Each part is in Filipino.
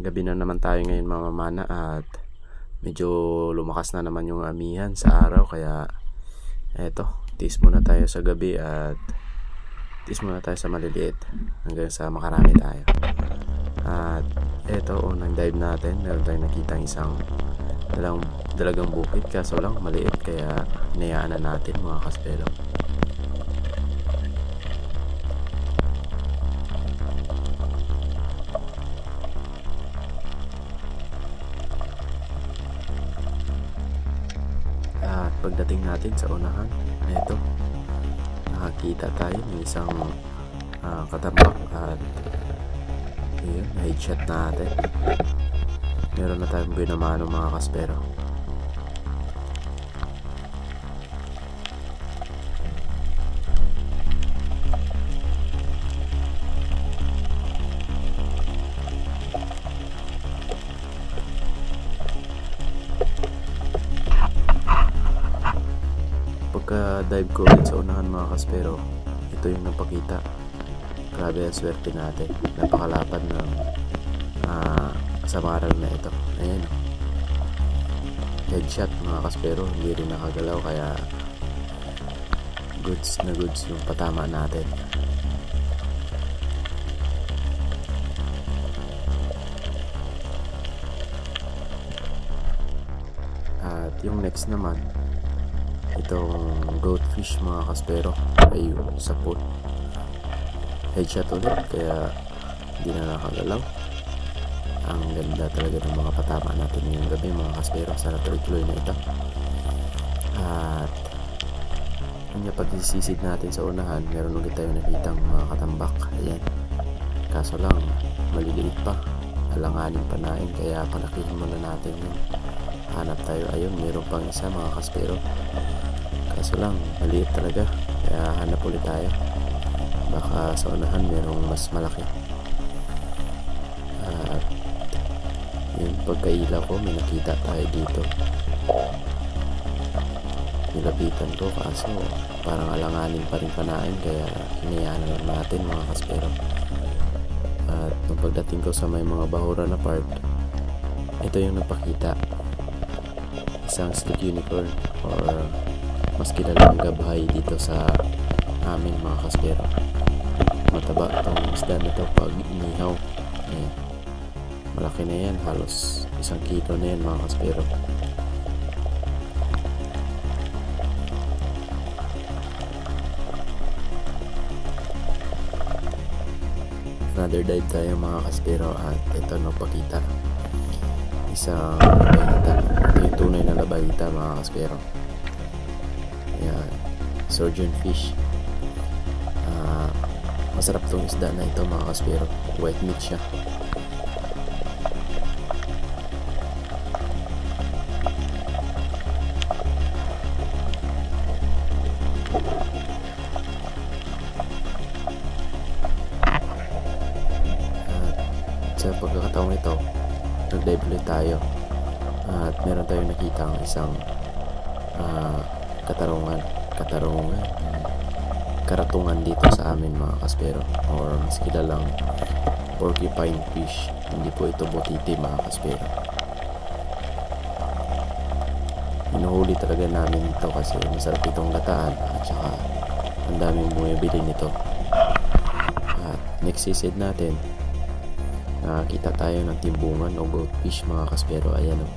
Gabi na naman tayo ngayon mamamana at medyo lumakas na naman yung amihan sa araw, kaya eto, tiis muna tayo sa gabi at tiis muna tayo sa maliliit hanggang sa makarami tayo. At eto, unang dive natin, meron tayong nakitang isang dalagang bukid, kaso lang maliit, kaya hinayaan na natin mga kaspero. At pagdating natin sa unahan, eto, nakakita tayo ng isang katambak at yun, headshot natin. Meron na tayong binamano mga kaspero. Pagka dive ko ulit sa unahan mga kaspero, ito yung napakita. Grabe ang swerte natin, napakalapad ng sa maral na ito. Ayan, headshot mga kaspero, hindi rin nakagalaw, kaya goods na goods yung patama natin. At yung next naman, itong goatfish mga kaspero, ay sa pool. Headshot ulit, kaya hindi na nakagalaw. Ang ganda talaga ng mga patama natin ngayong gabi mga kaspero sa tuloy-tuloy na ito. At kanya pag-isisid natin sa unahan, meron ulit tayo nakitang mga katambak. Ayan, kaso lang maliliit pa, alanganin pa nain, kaya palakihin muna natin yun. Hanap tayo, ayun, meron pang isa mga kaspero, kaso lang maliit talaga, kaya hanap ulit tayo. Baka sa unahan merong mas malaki. At yun, pagkaila ko may nakita tayo dito. Nilapitan ko, kaso parang alanganin pa rin panain, kaya hinayaan na lang natin mga kaspero. At nung pagdating ko sa may mga bahura na part, ito yung napakita, isang slick unicorn, or mas kilalang gabhay dito sa amin mga kaspero. Mataba itong isda na ito pag inihaw. Ayan, malaki na yan, halos 1 kilo na yan mga kaspero. Another dive tayo mga kaspero, at ito napakita, isang labayita. Ito yung tunay na labayita mga kaspero. Ayan, surgeon fish. Masarap tong isda na ito mga kaspero, white meat siya. Sa pagkakataong ito, nag-dive ulit tayo at meron tayong nakitang isang karatungan dito sa amin mga kaspero, or mas kilalang porcupine fish. Hindi po ito botiti mga kaspero. Hinuhuli talaga namin ito kasi masarap itong gataan, at saka ang daming bumibili nito. At next season natin, nakakita tayo ng timbungan o goatfish mga kaspero. Ayan o,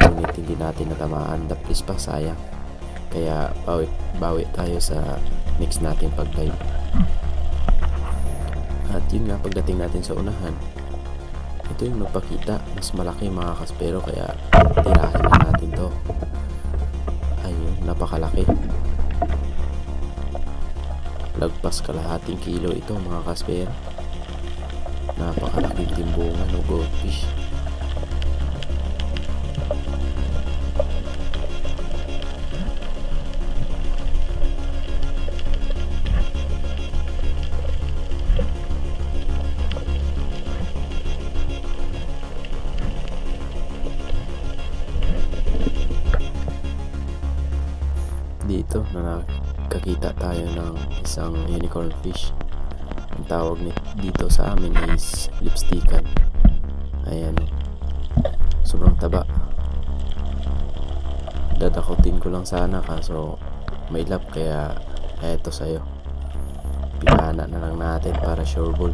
ngunit hindi natin natamaan, daplis pa, sayang. Kaya bawi tayo sa next natin pag-dive. At yun nga, pagdating natin sa unahan, ito yung nagpakita, mas malaki mga kaspero, kaya tirahin na natin to. Ayun, napakalaki, lagpas kalahating kilo ito mga kaspero. Napakalaking timbungan o goldfish. Dito na nakakita tayo ng isang unicorn fish. Ang tawag dito sa amin is lipstickan. lang sana kaso mailap, kaya eto sa'yo. Pinana na lang natin para sure ball.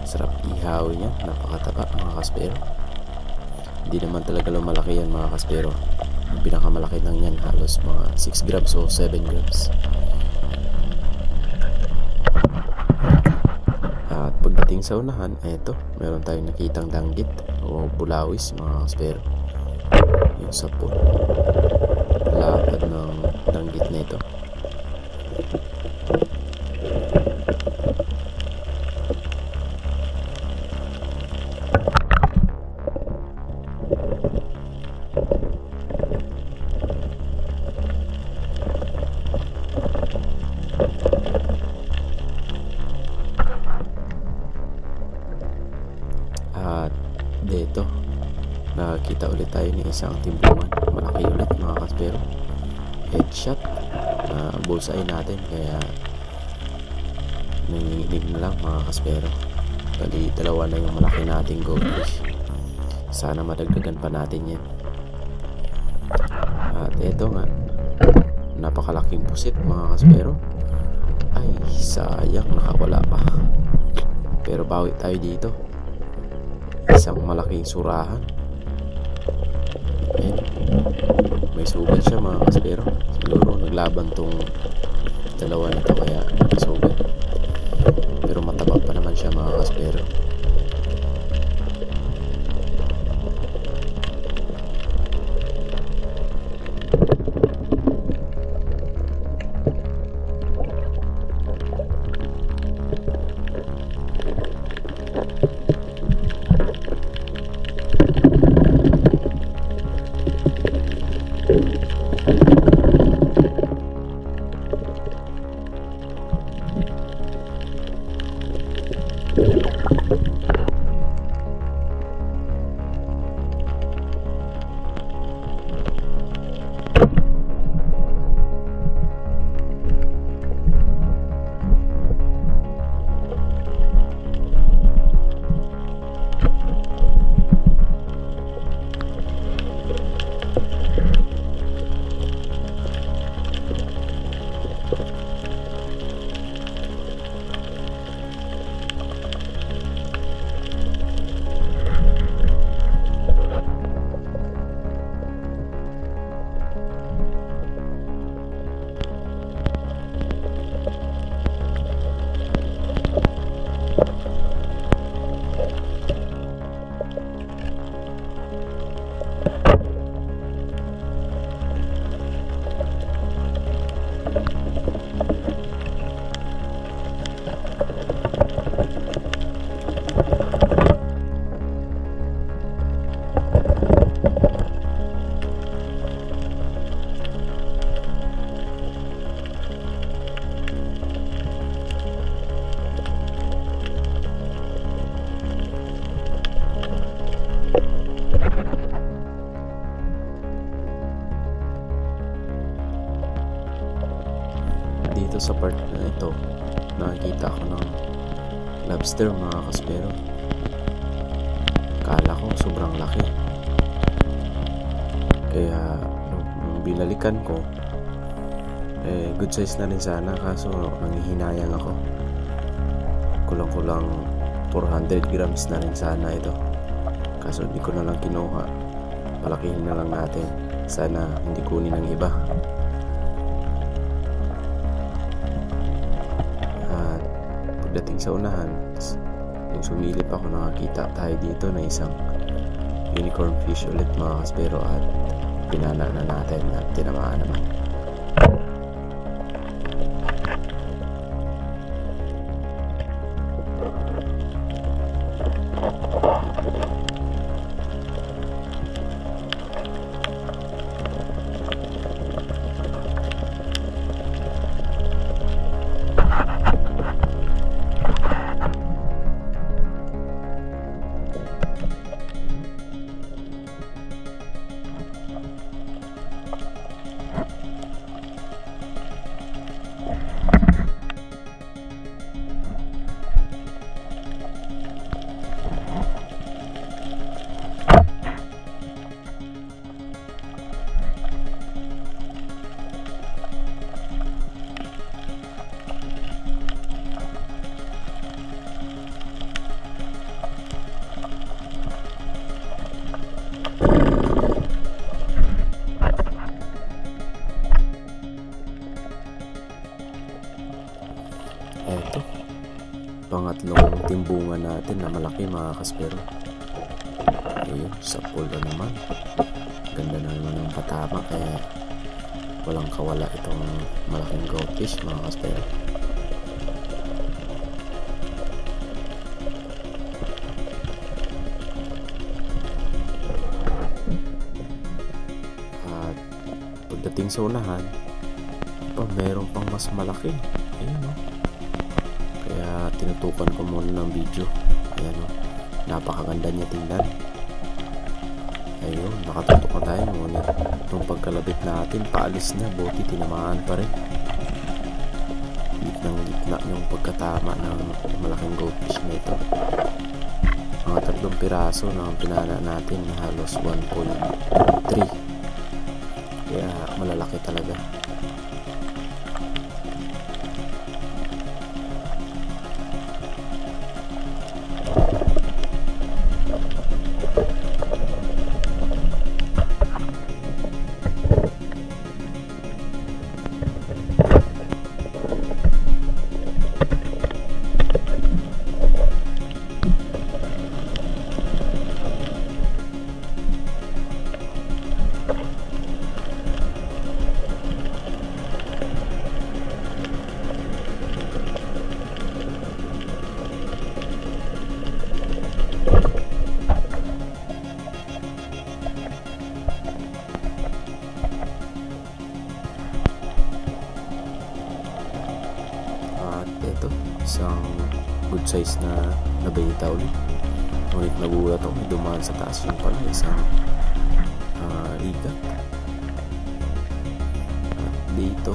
Sarap ihawin yan, napakataba mga kaspero. Hindi naman talaga lumalaki yan mga kaspero. Yung pinakamalaki lang yan halos mga 6 grams o 7 grams. At pagdating sa unahan, eto, meron tayong nakitang danggit o bulawis mga kaspero. Yung sapot, lapad ng danggit na ito. At dito, nakakita ulit tayo ng isang timbungan. Malaki ulit mga kaspero. Headshot na bullseye natin, kaya nanginginig na lang mga kaspero. Bali dalawa na yung malaki nating goldfish. Sana madagdagan pa natin yan. At eto nga, napakalaking pusit mga kaspero. Ay sayang, nakawala pa. Pero bawi tayo dito. Isang malaking surahan. Ayan. May sugat siya mga kaspero. Siguro naglaban tong dalawa na to kaya nagsugat. Pero mataba pa naman siya mga kaspero. Dito sa part na ito, nakikita ko ng lobster mga kaspero. Kala ko sobrang laki, kaya nung binalikan ko, good size na rin sana, kaso nangihinayang ako. Kulang-kulang 400 grams na rin sana ito, kaso hindi ko na lang kinuha. Palakihin na lang natin, sana hindi kunin ng iba. Pagdating sa unahan, nung sumilip ako, nakakita tayo dito na isang unicorn fish ulit mga kaspero, at pinana na natin at tinamaan naman. naman natin na malaki mga kaspero. Ayun, sa pool na naman. Ganda na naman ng patama, kaya walang kawala itong malaking goldfish mga kaspero. At pagdating sa unahan, meron pang mas malaki. Ayun, oh. Kaya tinutukan ko muna ng video. Ayan, oh. Napakaganda niya tingnan. Ayun, nakatutok na tayo. Ngunit nung pagkalabit natin, paalis na. Buti tinamaan pa rin. Gitnang-gitna yung pagkatama ng malaking goldfish na ito. Mga 3 piraso na ang pinana natin na halos 1.3. Kaya malalaki talaga. Isang good size na nabenta ulit. Ngunit nagulat ako, may dumaan sa taas yung pala isang igat. At dito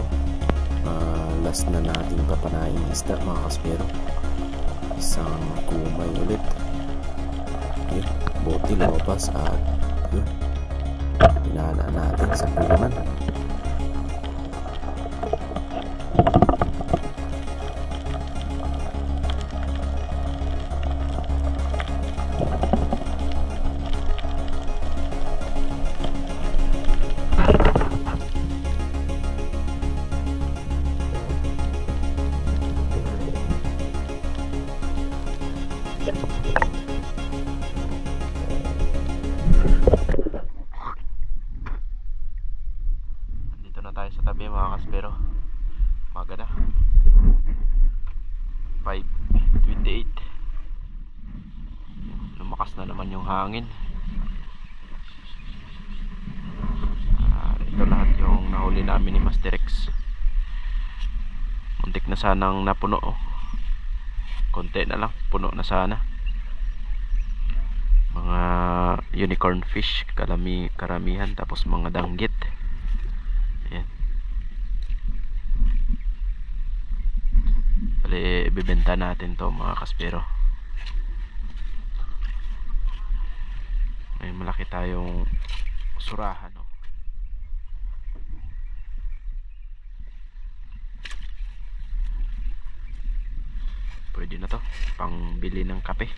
last na natin papanain isda mga kaspero, isang kumay ulit. Yun, bote lumabas at yun, pinanaan natin sa pulaman. Dito na tayo sa tabi mga kaspero. Umaga na, 5:28. Lumakas na naman yung hangin. Ito lahat yung nahuli namin ni Master X. Muntik na sanang napuno, oh. Konti na lang, puno na sana. Mga unicorn fish karamihan, tapos mga danggit. Ayan. Bali, ibibenta natin to mga kaspero. May malaki tayong surahan, oh. Pwede na to pang bili ng kape.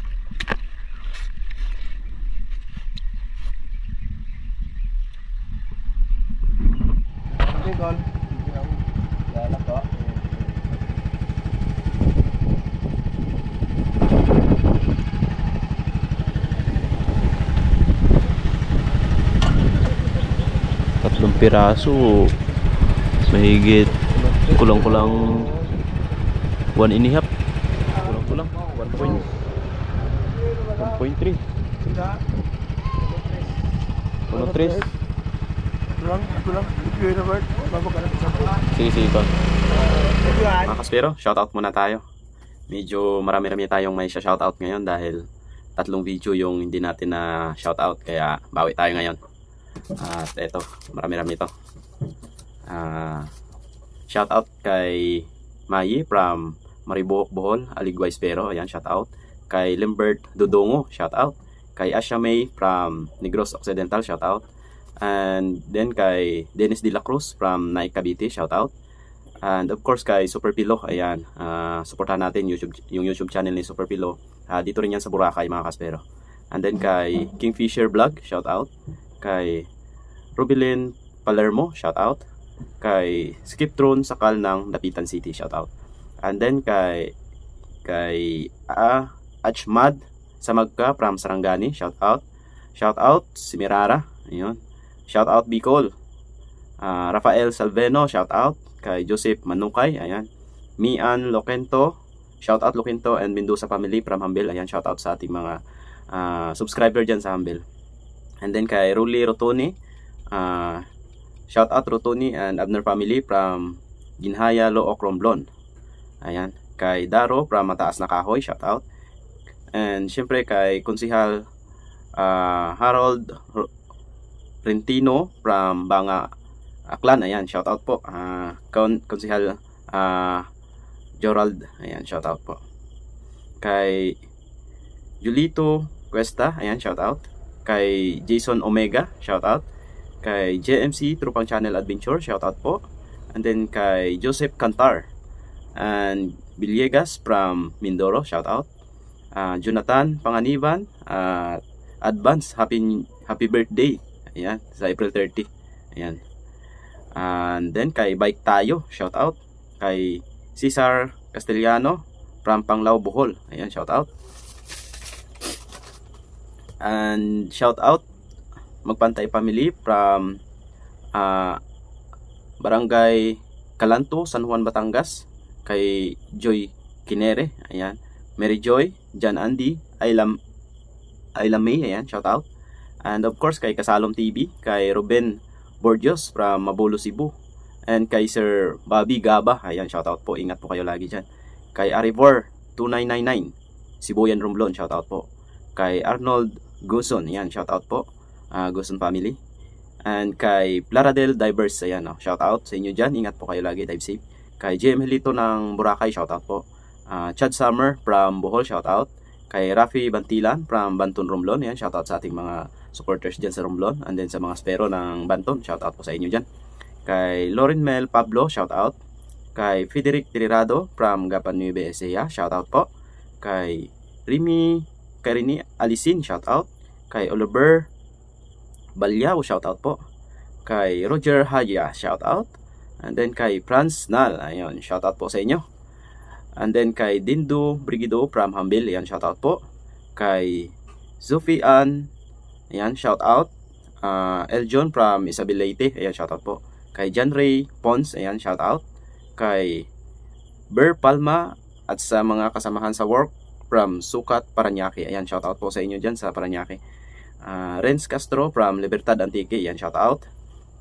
Tatlong piraso, mahigit kulang-kulang 1.5. Kulang-kulang 1.3. 1.3. Sige, pa. Mga kaspero, shoutout muna tayo. Medyo marami-rami tayong may shoutout ngayon dahil 3 video yung hindi natin na shoutout, kaya bawi tayo ngayon. At eto, marami-rami ito. Shoutout kay Mayi from Maribohok, Bohol, Aligway, Espero. Ayan, shoutout. Kay Limbert Dudongo, shoutout. Kay Asha May from Negros Occidental, shoutout. And then kay Dennis De La Cruz from Naik, Cavite, shoutout. And of course kay Super Pillow. Ayan, supportahan natin yung YouTube channel ni Super Pillow. Dito rin yan sa Boracay mga kaspero. And then kay Kingfisher Vlog, shoutout. Kay Rubilin Palermo, shoutout. Kay Skip Throne Sakal ng Dapitan City, shoutout. And then kay Achmad Samagka from Sarangani, shout out. Shout out si Mirara, ayun. Shout out Bicol. Rafael Salveno, shout out. Kay Joseph Manukay, ayan. Mian Loquento, shout out Loquento and Mendoza family from Humble, ayan, shout out sa ating mga subscriber dyan sa Humble. And then kay Ruli Rotoni, shout out Rotoni and Abner family from Ginhaya, Look, Romblon, ayan. Kay Daro from Mataas na Kahoy, shout out. And syempre kay Konsihal Harold Rentino from Banga Aklan, ayan, shout out po. Konsihal Gerald, ayan, shout out po. Kay Julito Cuesta, ayan, shout out. Kay Jason Omega, shout out. Kay JMC Trupang Channel Adventure, shout out po. And then kay Joseph Cantar and Villegas from Mindoro, shout out. Jonathan Panganiban, advance happy birthday, ayan, sa April 30, ayan. And then kay Bike Tayo, shout out. Kay Cesar Castellano from Panglao, Bohol, ayan, shout out. And shout out Magpantay family from Barangay Calanto, San Juan, Batangas. Kay Joy Kinere, ayan. Mary Joy, John Andy, Ayla May, ayan, shout out. And of course kay Kasalom TV, kay Ruben Borgios from Mabolo, Cebu. And kay Sir Bobby Gaba, ayan, shout out po, ingat po kayo lagi dyan. Kay Arivor 2999 Sibuyan, Romblon, shout out po. Kay Arnold Guson, ayan, shout out po, Guson family. And kay Plaradel Divers, ayan, shout out sa inyo dyan, ingat po kayo lagi, dive safe. Kay JM Helito ng Boracay, shout out po. Chad Summer from Bohol, shout out. Kay Rafi Bantilan from Banton, Romblon, ayan, shout out sa ating mga supporters dyan sa Romblon. And then sa mga spero ng Banton, shout out po sa inyo dyan. Kay Lauren Mel Pablo, shout out. Kay Frederick Tirirado from Gapan Nueva Ecija, shout out po. Kay Rini Alisin, shout out. Kay Oliver Balyao, shout out po. Kay Roger Haya, shout out. And then kay Franz Nal, ayun, shout out po sa inyo. And then kay Dindo Brigido from Humble, ayan, shout out po. Kay Zufian, ayan, shout out. Eljon from Isabel Leyte, ayan, shout out po. Kay John Ray Pons, ayan, shout out. Kay Ber Palma at sa mga kasamahan sa work from Sukat, Paranaque, ayan, shout out po sa inyo dyan sa Paranaque. Renz Castro from Libertad Antique, ayan, shout out.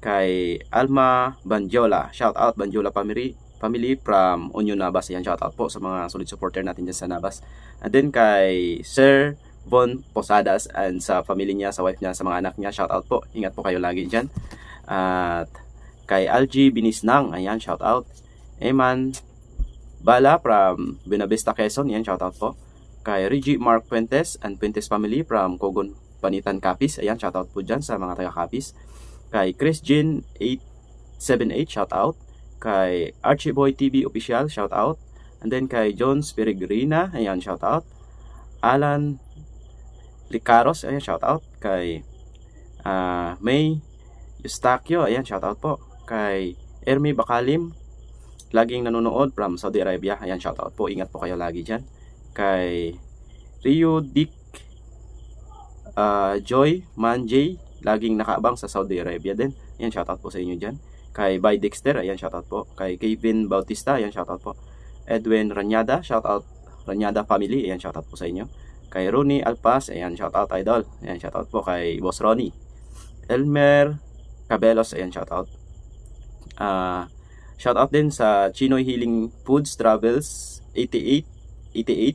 Kay Alma Banjola, shout out Banjola family from Union Nabas, ayan, shout out po sa mga solid supporter natin dyan sa Nabas. And then kay Sir Von Posadas and sa family niya, sa wife niya, sa mga anak niya, shout out po, ingat po kayo lagi dyan. At kay Algie Binisnang, ayan, shout out. Eman Bala from Buenavista, Quezon, ayan, shout out po. Kay Reggie Mark Puentes and Puentes family from Cogon, Panitan, Capiz, ayan, shout out po dyan sa mga taga Capiz. Kay Chris Jean 878, shout out. Kay Archie Boy TV official, shout out. And then kay John Spirigrina, ayan, shout out. Alan Licaros, ayan, shout out. Kay May Eustaquio, ayan, shout out po. Kay Ermi Bakalim, laging nanonood from Saudi Arabia, ayan, shout out po, ingat po kayo lagi dyan. Kay Rio Dick Joy Manjay, laging nakaabang sa Saudi Arabia din, ayan, shout out po sa inyo dyan. Kay By Dexter, ayan, shout out po. Kay Kevin Bautista, ayan, shout out po. Edwin Ranyada, shout out Ranyada family, ayan, shout out po sa inyo. Kay Ronnie Alpas, ayan, shout out idol, ayan, shout out po kay Boss Ronnie. Elmer Cabelos, ayan, shout out. Shout out din sa Chinoy Healing Foods Travels 88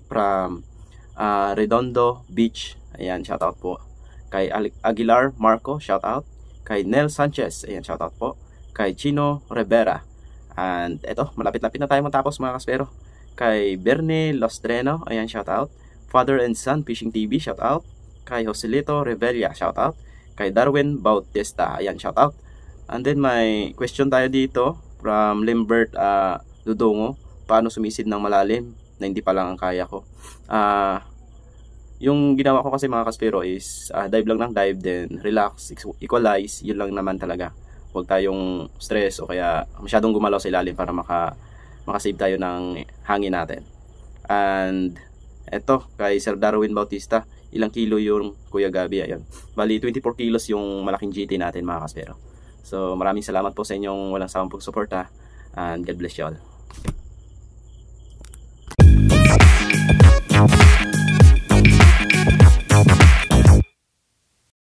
from Redondo Beach, ayan, shout out po. Kay Aguilar Marco, shout out. Kay Nel Sanchez, ayan, shout out po. Kay Chino Rivera. And eto, malapit-lapit na tayo matapos mga kaspero. Kay Bernie Lostreno, ayan, shout out. Father and Son Fishing TV, shout out. Kay Joselito Revelia, shout out. Kay Darwin Bautista, ayan, shout out. And then may question tayo dito from Limbert Dudongo. Paano sumisid ng malalim na hindi pa lang ang kaya ko? Yung ginawa ko kasi mga kaspero is dive lang ng dive, then relax, equalize, yun lang naman talaga. Huwag tayong stress o kaya masyadong gumalaw sa ilalim para makasave tayo ng hangin natin. And Eto, kay Sir Darwin Bautista, ilang kilo yung Kuya Gabi, ayun. Bali, 24 kilos yung malaking GT natin mga kaspero. So, maraming salamat po sa inyong walang sawang pagsuporta, and God bless you all.